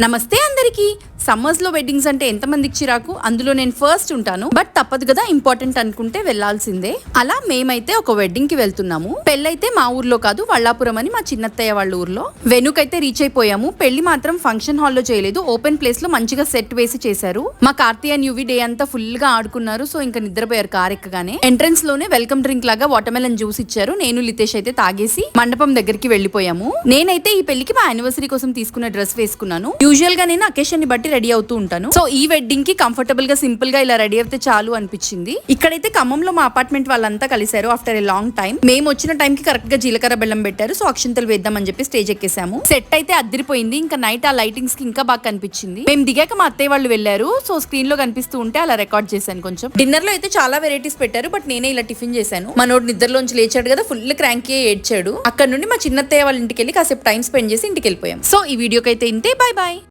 నమస్తే అందరికి. సమ్మర్స్ లో వెడ్డింగ్స్ అంటే ఎంతమందికి చిరాకు, అందులో నేను ఫస్ట్ ఉంటాను. బట్ తప్పదు కదా, ఇంపార్టెంట్ అనుకుంటే వెళ్లాల్సిందే. అలా మేమైతే ఒక వెడ్డింగ్ కి వెళ్తున్నాము. పెళ్ళైతే మా ఊర్లో కాదు, వల్లాపురం అని మా చిన్నత్తయ్య వాళ్ళ ఊర్లో. వెనుకైతే రీచ్ అయిపోయాము. పెళ్లి మాత్రం ఫంక్షన్ హాల్లో చేయలేదు, ఓపెన్ ప్లేస్ లో మంచిగా సెట్ వేసి చేశారు. మా కార్తీయ న్యూవి డే అంతా ఫుల్ గా ఆడుకున్నారు. సో ఇంకా నిద్రపోయారు కార్ ఎక్కగానే. ఎంట్రన్స్ లోనే వెల్కమ్ డ్రింక్ లాగా వాటర్మెలన్ జ్యూస్ ఇచ్చారు. నేను లితేష్ అయితే తాగేసి మండపం దగ్గరికి వెళ్లిపోయాము. నేనైతే ఈ పెళ్లికి మా యానివర్సరీ కోసం తీసుకున్న డ్రెస్ వేసుకున్నాను. యూజువల్ గా నేను అకేషన్ ని బట్టి రెడీ అవుతూ ఉంటాను. సో ఈ వెడ్డింగ్ కి కంఫర్టబుల్ గా సింపుల్ గా ఇలా రెడీ అయితే చాలు అనిపించింది. ఇక్కడైతే ఖమ్మంలో మా అపార్ట్మెంట్ వాళ్ళంతా కలిశారు ఆఫ్టర్ ఏ లాంగ్ టైం. మేము వచ్చిన టైం కి కరెక్ట్ గా జీలకర్ర బెల్లం పెట్టారు. సో అక్షంతలు వేద్దామని చెప్పి స్టేజ్ ఎక్కేసాము. సెట్ అయితే అదిరిపోయింది. ఇంకా నైట్ ఆ లైటింగ్స్ కి ఇంకా బాగా కనిపించింది. మేము దిగాక మా అత్తయ్య వాళ్ళు వెళ్లారు. సో స్క్రీన్ లో కనిపిస్తూ ఉంటే అలా రికార్డ్ చేశాను. కొంచెం డిన్నర్ లో అయితే చాలా వెరైటీస్ పెట్టారు. బట్ నేనే ఇలా టిఫిన్ చేశాను. మనోడు నిద్రలోంచి లేచాడు కదా, ఫుల్ క్రాంకీ ఏడ్చాడు. అక్కడ నుండి మా చిన్నత్తయ్య వాళ్ళ ఇంటికి వెళ్ళి కాసేపు టైం స్పెండ్ చేసి ఇంటికి వెళ్ళిపోయాం. సో ఈ వీడియోకి అయితే ఇంతే. Bye bye.